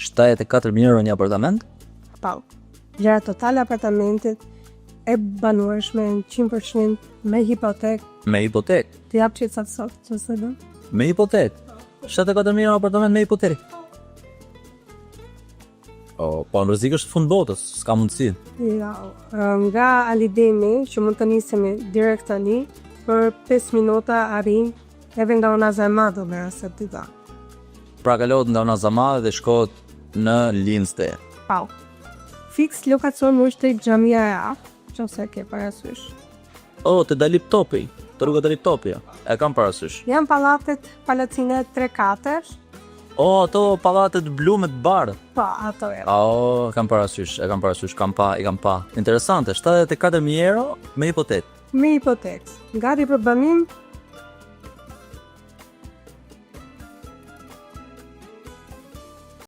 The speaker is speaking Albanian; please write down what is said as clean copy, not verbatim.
74.000 euro një apartament? Po. Vlera totale apartamentit e banueshme në 100% me hipotek. Me hipotek? Të jap që sa sot, që se do? Me hipotek? 74.000 euro apartament me hipotek? Po në rrezik është fund botës, s'ka mundësi. Ja, nga Alidemi, që mund të nisemi direkt tani, për 5 minuta arrin edhe nga Unaza e Madhe me rase të da. Pra kalohet nga Unaza e Madhe dhe shkohet në Lindste. Pau. Fix lokacion është tek xhamia e Aftë, nëse ke parasysh. Te Dalip Topi, të rruga Dalip Topi, e kam parasysh. Janë palacine 3-4. Ato pallatet blu me të bardhë. Po, ato e. Kam parasysh, i kam pa. Interesante, 74.000 euro me hipotek. Me hipotek. Gati për banim